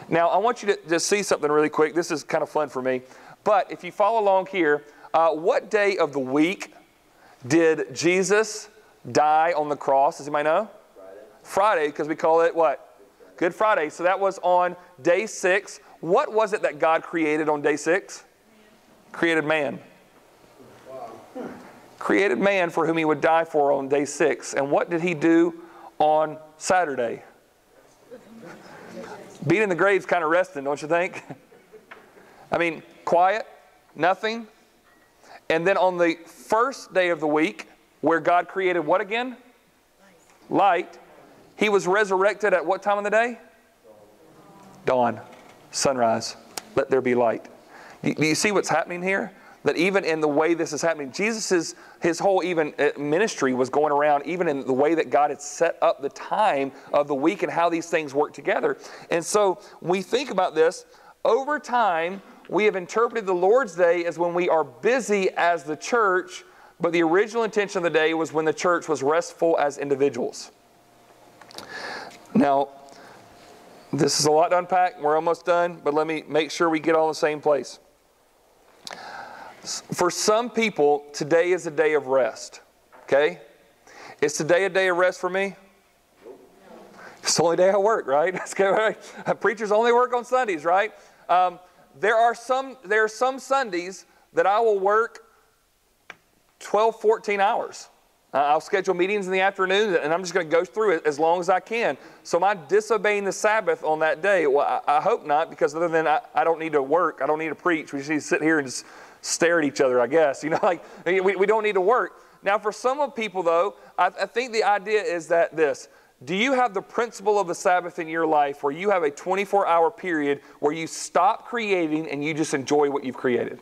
A: Now, I want you to just see something really quick. This is kind of fun for me. But if you follow along here, what day of the week did Jesus die on the cross? Does anybody know? Friday, because we call it what? Good Friday. So that was on day 6. What was it that God created on day 6? Created man. Created man for whom He would die for on day 6. And what did He do on Saturday? Being in the grave's kind of resting, don't you think? I mean, quiet, nothing. And then on the first day of the week, where God created what again? Light. He was resurrected at what time of the day? Dawn. Sunrise. Let there be light. Do you see what's happening here? That even in the way this is happening, Jesus' His whole even ministry was going around even in the way that God had set up the time of the week and how these things work together. And so when we think about this, over time, we have interpreted the Lord's Day as when we are busy as the church, but the original intention of the day was when the church was restful as individuals. Now, this is a lot to unpack. We're almost done, but let me make sure we get all in the same place. For some people, today is a day of rest. Okay? Is today a day of rest for me? It's the only day I work, right? Preachers only work on Sundays, right? There are some Sundays that I will work 12, 14 hours. I'll schedule meetings in the afternoon, and I'm just going to go through it as long as I can. So am I disobeying the Sabbath on that day? Well, I hope not, because other than I don't need to work, I don't need to preach. We just need to sit here and just stare at each other, I guess. You know, like we don't need to work. Now, for some people, though, I think the idea is that this. Do you have the principle of the Sabbath in your life where you have a 24-hour period where you stop creating and you just enjoy what you've created?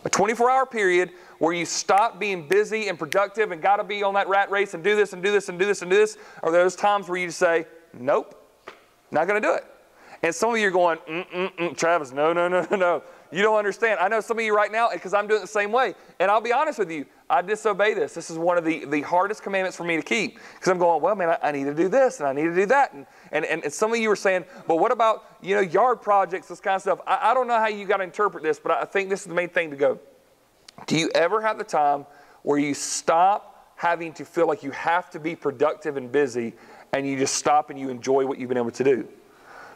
A: A 24-hour period where you stop being busy and productive and got to be on that rat race and do this and do this and do this and do this? Or those times where you just say, nope, not going to do it. And some of you are going, Travis, no. You don't understand. I know some of you right now, because I'm doing it the same way. And I'll be honest with you, I disobey this. This is one of the hardest commandments for me to keep. Because I'm going, well, man, I need to do this and I need to do that. And some of you are saying, but what about, yard projects, this kind of stuff? I don't know how you got to interpret this, but I think this is the main thing to go. Do you ever have the time where you stop having to feel like you have to be productive and busy, and you just stop and you enjoy what you've been able to do?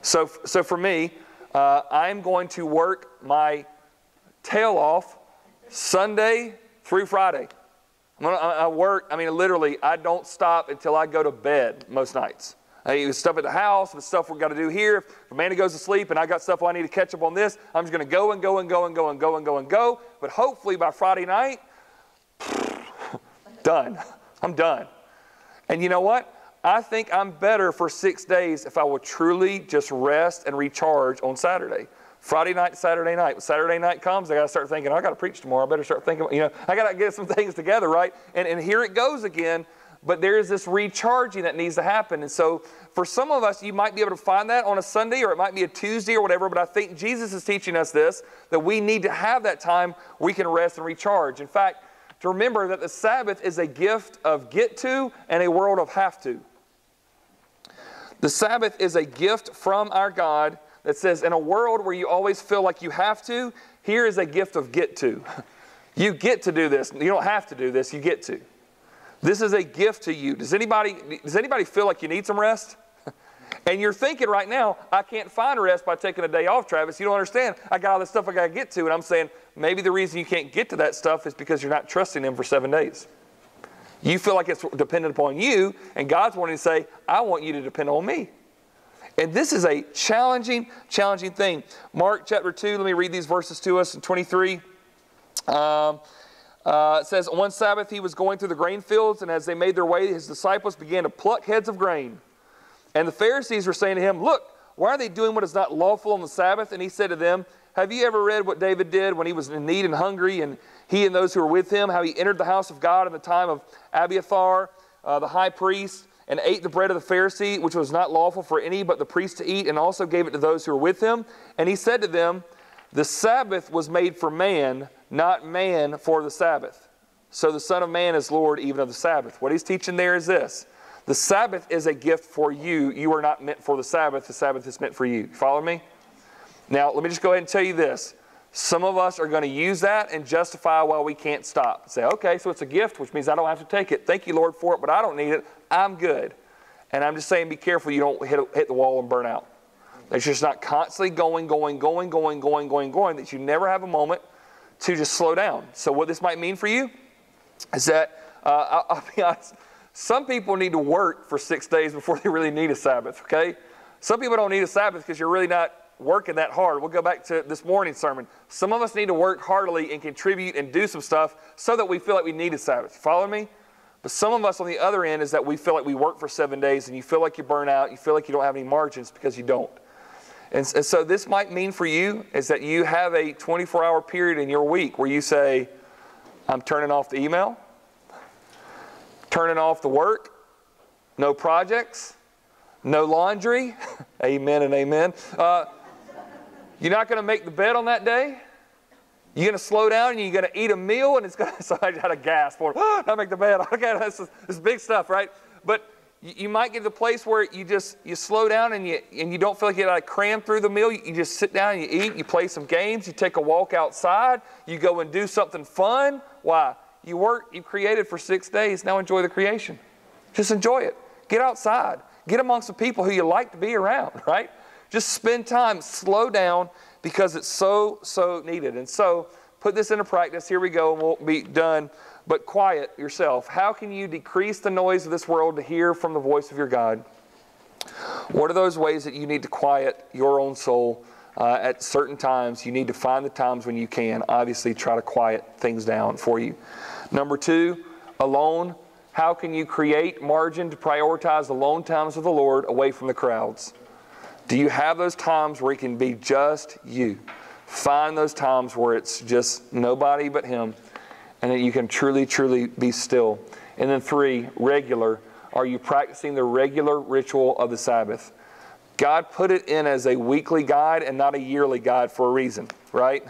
A: So for me, I'm going to work my tail off Sunday through Friday. I work, literally, I don't stop until I go to bed most nights. I do stuff at the house, the stuff we've got to do here. If Amanda goes to sleep and I got stuff I need to catch up on this, I'm just going to go and go and go and go and go and go and go. But hopefully by Friday night, done. I'm done. And you know what? I think I'm better for 6 days if I will truly just rest and recharge on Saturday. Friday night to Saturday night. When Saturday night comes, I got to start thinking, I got to preach tomorrow. I better start thinking, I got to get some things together, right? And here it goes again. But there is this recharging that needs to happen. And so for some of us, you might be able to find that on a Sunday, or it might be a Tuesday or whatever. But I think Jesus is teaching us this, that we need to have that time we can rest and recharge. In fact, to remember that the Sabbath is a gift of get to and a world of have to. The Sabbath is a gift from our God that says, in a world where you always feel like you have to, here is a gift of get to. You get to do this. You don't have to do this. You get to. This is a gift to you. Does anybody feel like you need some rest? And you're thinking right now, I can't find rest by taking a day off, Travis. You don't understand. I got all this stuff I got to get to. And I'm saying, maybe the reason you can't get to that stuff is because you're not trusting Him for 7 days. You feel like it's dependent upon you, and God's wanting to say, I want you to depend on me. And this is a challenging thing. Mark chapter 2, let me read these verses to us in 23. It says, on one Sabbath he was going through the grain fields, and as they made their way, his disciples began to pluck heads of grain. And the Pharisees were saying to him, look, why are they doing what is not lawful on the Sabbath? And he said to them, have you ever read what David did when he was in need and hungry, and he and those who were with him, how he entered the house of God in the time of Abiathar, the high priest, and ate the bread of the Pharisee, which was not lawful for any but the priest to eat, and also gave it to those who were with him? And he said to them, the Sabbath was made for man, not man for the Sabbath. So the Son of Man is Lord even of the Sabbath. What he's teaching there is this. The Sabbath is a gift for you. You are not meant for the Sabbath. The Sabbath is meant for you. Follow me? Now, let me just go ahead and tell you this. Some of us are going to use that and justify why we can't stop. Say, okay, so it's a gift, which means I don't have to take it. Thank you, Lord, for it, but I don't need it. I'm good. And I'm just saying, be careful you don't hit the wall and burn out. It's just not constantly going, that you never have a moment to just slow down. So what this might mean for you is that, I'll be honest, some people need to work for 6 days before they really need a Sabbath, okay? Some people don't need a Sabbath because you're really not working that hard. We'll go back to this morning's sermon. Some of us need to work heartily and contribute and do some stuff so that we feel like we need a Sabbath. Follow me? But some of us on the other end is that we feel like we work for 7 days and you feel like you burn out. You feel like you don't have any margins because you don't. And so this might mean for you is that you have a 24-hour period in your week where you say, I'm turning off the email, turning off the work, no projects, no laundry. Amen and amen. You're not going to make the bed on that day. You're going to slow down and you're going to eat a meal and it's going to, so I just had a gasp for, not make the bed. Okay, this is big stuff, right? But you might get to the place where you slow down and you don't feel like you got to cram through the meal. You just sit down and you eat, you play some games, you take a walk outside, you go and do something fun. Why? You created for 6 days. Now enjoy the creation. Just enjoy it. Get outside. Get amongst the people who you like to be around, right? Just spend time, slow down, because it's so needed. And so, put this into practice. Here we go, and we'll be done. But quiet yourself. How can you decrease the noise of this world to hear from the voice of your God? What are those ways that you need to quiet your own soul at certain times? You need to find the times when you can. Obviously, try to quiet things down for you. Number 2, alone. How can you create margin to prioritize alone times with the Lord away from the crowds? Do you have those times where it can be just you? Find those times where it's just nobody but Him, and that you can truly be still. And then 3, regular. Are you practicing the regular ritual of the Sabbath? God put it in as a weekly guide and not a yearly guide for a reason, right?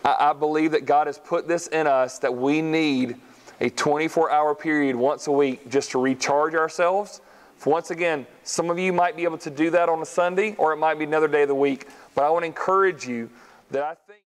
A: I believe that God has put this in us that we need a 24-hour period once a week just to recharge ourselves. Once again, some of you might be able to do that on a Sunday, or it might be another day of the week. But I want to encourage you that I think